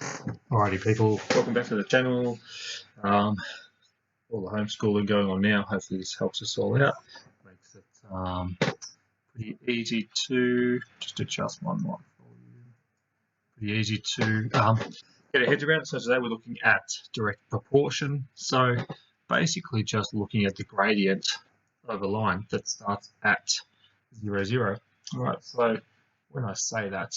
Alrighty people, welcome back to the channel. All the homeschooling going on now, hopefully this helps us all out. Makes it pretty easy to, just adjust my mic for you, pretty easy to get our heads around. So today we're looking at direct proportion. So basically just looking at the gradient of a line that starts at 0, 0. Alright, so when I say that,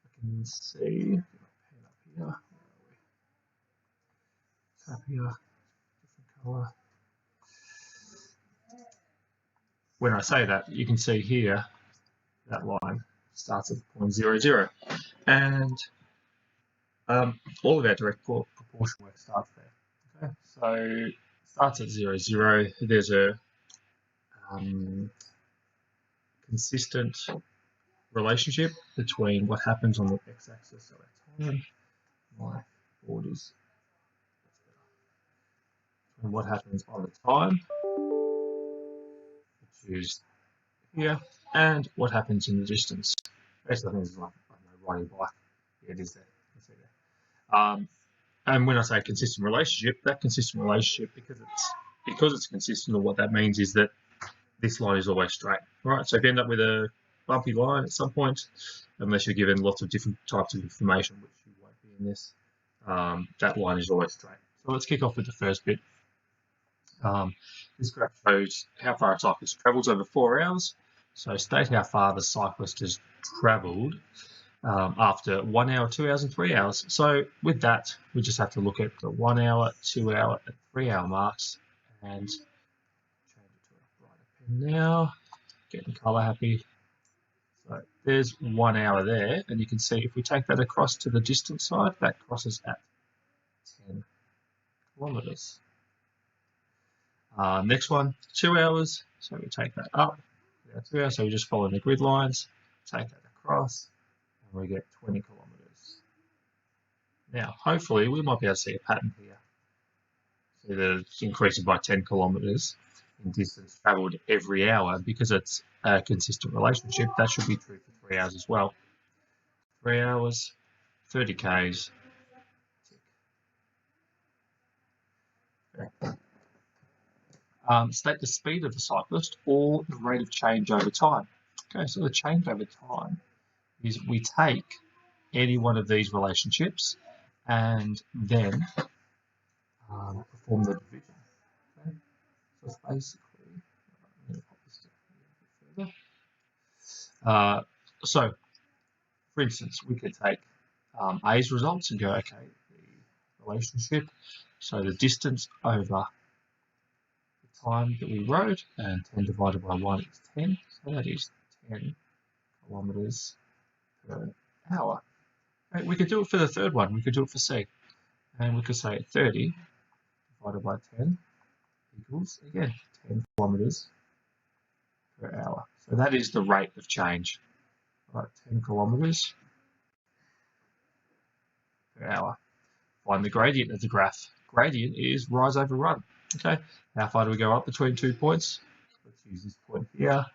I can see, get my pen up here. Up here, different colour. When I say that, you can see here that line starts at point 0, 0, and all of our direct proportion work starts there. Okay, so it starts at 0, 0. There's a consistent relationship between what happens on the x-axis, so our time, my board is, and what happens on the time, which is here, and what happens in the distance. Basically, I think it's like, I don't know, riding a bike. Yeah, it is there. You can see there. And when I say consistent relationship, that consistent relationship, because it's consistent, or what that means is that this line is always straight. Right. So if you end up with a bumpy line at some point, unless you're given lots of different types of information, which you won't be in this, that line is always straight. So let's kick off with the first bit. This graph shows how far a cyclist travels over 4 hours. So state how far the cyclist has travelled after 1 hour, 2 hours, and 3 hours. So with that, we just have to look at the 1 hour, 2 hour, and 3 hour marks and change it to a brighter pen now. Getting colour happy. So there's 1 hour there, and you can see if we take that across to the distance side, that crosses at 10 kilometres. Next one, 2 hours. So we take that up. 2 hours, so we just follow the grid lines, take that across, and we get 20 kilometres. Now, hopefully, we might be able to see a pattern here. So that it's increasing by 10 kilometres in distance travelled every hour. Because it's a consistent relationship, that should be true for 3 hours as well. 3 hours, 30 k's. Okay. State the speed of the cyclist or the rate of change over time. Okay, so the change over time is we take any one of these relationships and then perform the division. Okay, so it's basically, I'm going to pop this down a bit further. So, for instance, we could take A's results and go, okay, the relationship, so the distance over time that we wrote, and 10 divided by 1 is 10, so that is 10 kilometres per hour. Okay, we could do it for the third one, we could do it for C, and we could say 30 divided by 10 equals, again, 10 kilometres per hour. So that is the rate of change, right, 10 kilometres per hour. Find the gradient of the graph. Gradient is rise over run. Okay, how far do we go up between 2 points? Let's use this point here.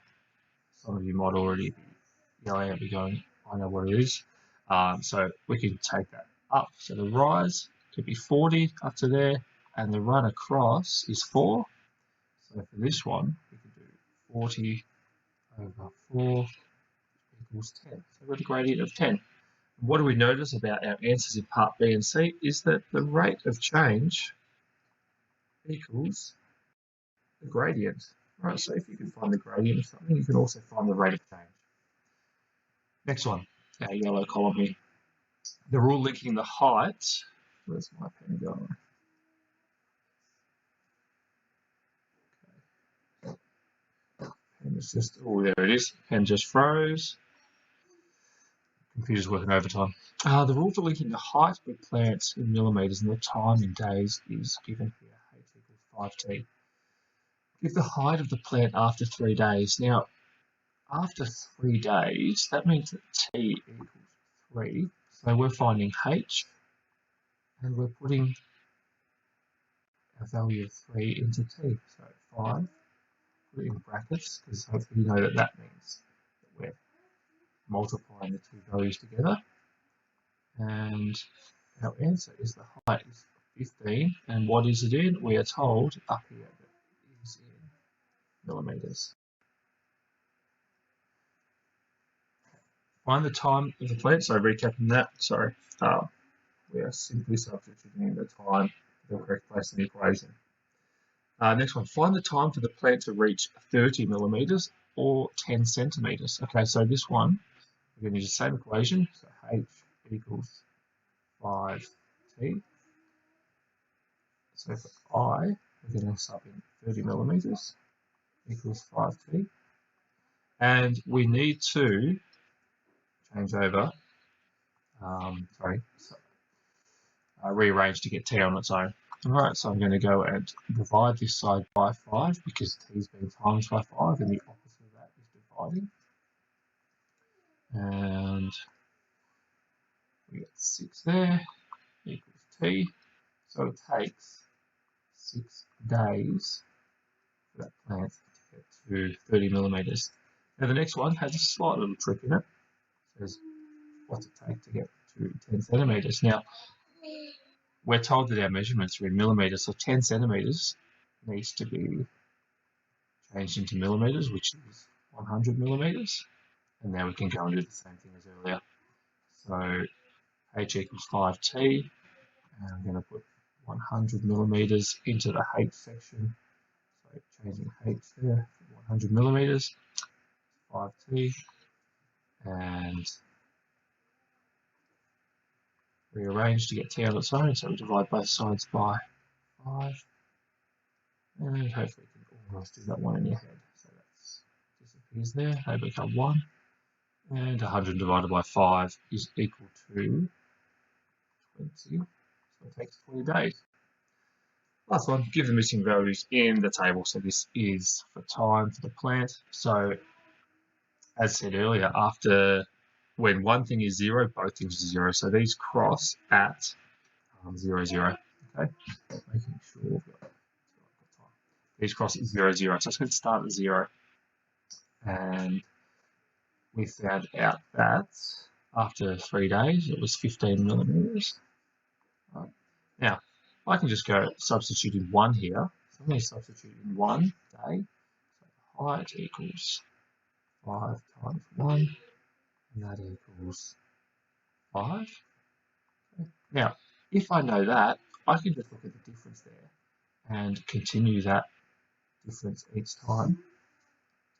Some of you might already be yelling at me going, I know what it is. So we can take that up. So the rise could be 40 up to there, and the run across is 4. So for this one, we can do 40 over 4 equals 10. So we've got a gradient of 10. What do we notice about our answers in part B and C is that the rate of change equals the gradient. Right, so if you can find the gradient of something, you can also find the rate of change. Next one, our yellow column here. The rule linking the height. Where's my pen going? Okay. Pen is just, oh, there it is. Pen just froze. Computer's working overtime. The rule for linking the height of plants in millimetres and the time in days is given here. H equals 5t. Give the height of the plant after 3 days. Now, after 3 days, that means that t equals 3. So we're finding h, and we're putting a value of 3 into t. So 5, put it in brackets, because hopefully you know that that means that we're multiplying the two values together. And our answer is the height is 15, and what is it in? We are told up here that it is in millimeters. Find the time of the plant. So recapping that, sorry, we are simply substituting the time for the correct place in the equation. Next one, find the time for the plant to reach 30 millimeters or 10 centimeters. Okay, so this one, we're going to use the same equation. So H equals 5t. So for I, we're going to sub in 30 millimeters equals 5t. And we need to change over, rearrange to get t on its own. Alright, so I'm going to go and divide this side by 5 because t's been times by 5 and the opposite of that is dividing. And we get 6 there equals t. So it takes 6 days for that plant to get to 30 millimeters. Now the next one has a slight little trick in it. It says what's it take to get to 10 centimeters. Now we're told that our measurements are in millimeters, so 10 centimeters needs to be changed into millimeters, which is 100 millimeters. And now we can go and do the same thing as earlier. So h equals 5t, and I'm going to put 100 millimeters into the h section. So changing h there, 100 millimeters, 5t, and rearrange to get t on its own. So we divide both sides by 5, and hopefully you can almost do that one in your head. So that disappears there, they become 1, and 100 divided by 5 is equal to 20, so it takes 20 days. Last one, give the missing values in the table. So this is for time for the plant. So as said earlier, when one thing is 0, both things are 0. So these cross at 0, 0. Okay, making sure we've got time. These cross at 0, 0. So it's going to start at 0. And we found out that after 3 days, it was 15 millimeters. Right. Now, I can just go substitute in 1 here. So I'm going to substitute in 1 day. So height equals 5 times 1, and that equals 5. Okay. Now, if I know that, I can just look at the difference there and continue that difference each time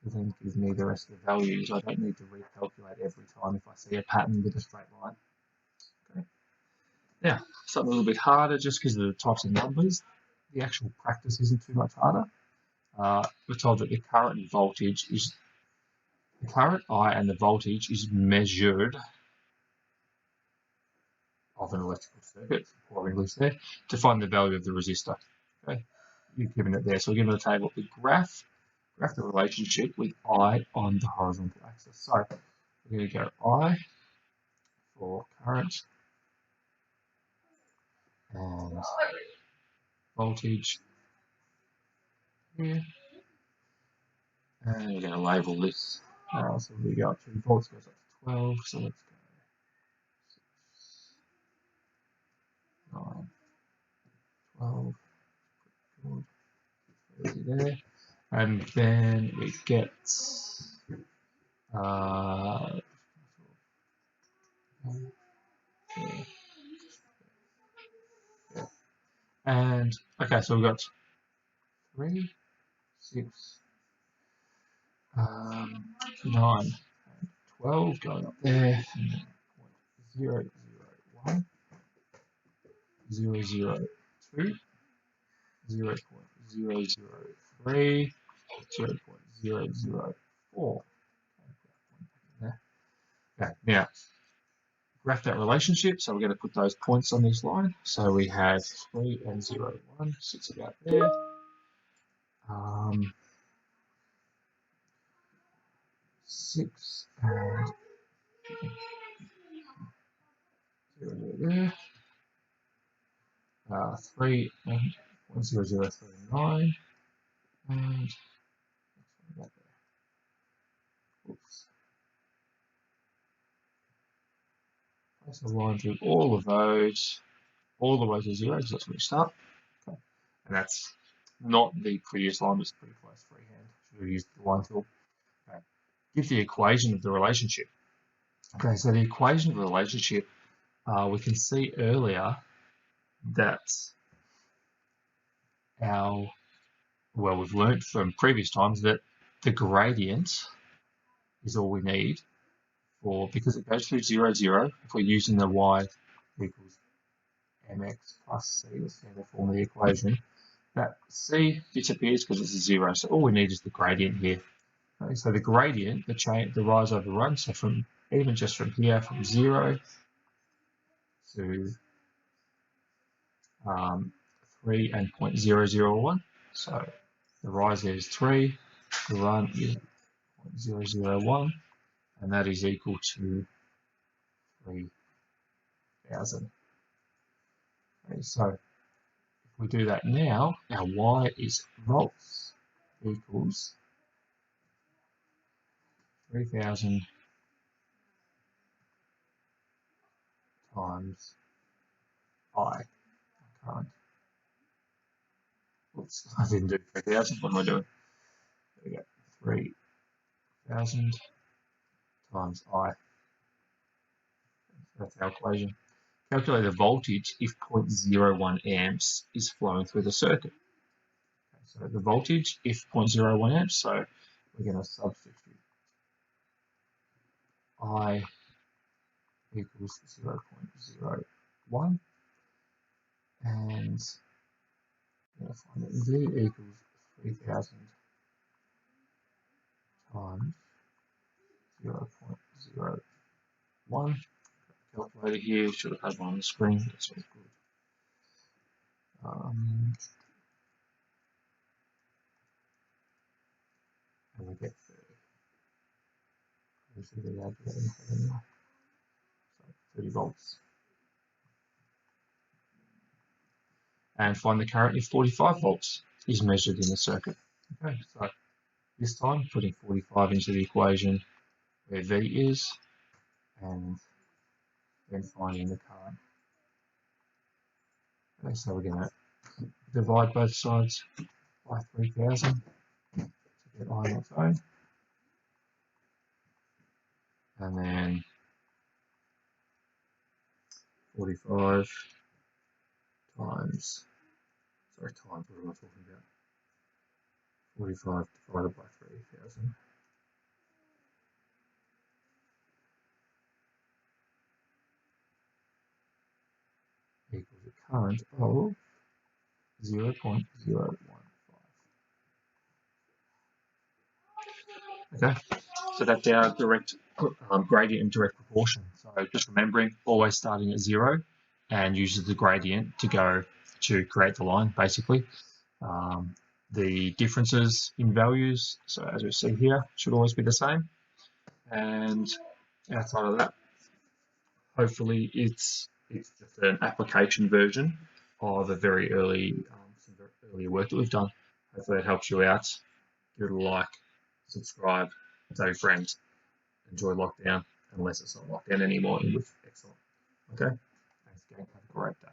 to then give me the rest of the values. I don't need to recalculate every time if I see a pattern with a straight line. Okay. Now, something a little bit harder just because of the types of numbers. The actual practice isn't too much harder. We're told that the current and voltage is the current I and the voltage is measured of an electrical circuit, poor English there, to find the value of the resistor. Okay, you've given it there. So we're given a table. We graph the relationship with I on the horizontal axis. So we're going to go I for current and voltage here. And we're going to label this. So we go up to volts goes up to 12. So let's go 9, 12. Good. 30 there. And then we get and okay, so we've got 3, 6, 9, and 12 going up there, and then 0, 0, 1, 0, 0, 2, 0, 0, 0, 3, 0, 0, 0, 4. Okay, now graph that relationship, so we're going to put those points on this line. So we have 3 and 0, 1 sits about there. 6 and 0, 0 there. 3 and 1, 0, 0, 3, 9. And oops. Place a line through all of those. all the way to 0, because that's where we start. Okay. And that's not the previous line, it's pretty close freehand. Should have used the line tool. Okay. Give the equation of the relationship. Okay, so the equation of the relationship, we can see earlier that we've learned from previous times that the gradient is all we need for, because it goes through 0, 0, if we're using the y equals mx plus c, the standard form of the equation, that c disappears because it's a 0, so all we need is the gradient here. Okay, so the gradient, the rise over run, so from even just from here, from 0 to 3 and 0.001, so the rise is 3, the run is 0.001, and that is equal to 3,000. Okay, so if we do that now, our y is volts equals 3,000 times I. Current. Oops, I didn't do 3,000. What am I doing? There we go. 3,000 times I. That's our equation. Calculate the voltage if 0.01 amps is flowing through the circuit. Okay, so the voltage if 0.01 amps, so we're going to substitute I equals 0.01, and we're going to find that V equals 3,000 times 0.01. Calculator here, should have had one on the screen. That's all good. And we get 30 volts. And find the current if 45 volts is measured in the circuit. Okay, so this time putting 45 into the equation where V is, and then finding the current. Okay, so we're going to divide both sides by 3,000 to get I on its own. And then 45 times, what am I talking about? 45 divided by 3,000. Equals a current of 0.015. Okay, so that's our direct gradient and direct proportion. So just remembering, always starting at 0 and uses the gradient to create the line, basically. The differences in values, so as we see here, should always be the same. And outside of that, hopefully it's just an application version of a very earlier work that we've done. Hopefully it helps you out. Give it a like, subscribe, tell your friends. Enjoy lockdown, unless it's not lockdown anymore. Excellent. Okay? Thanks, gang. Have a great day.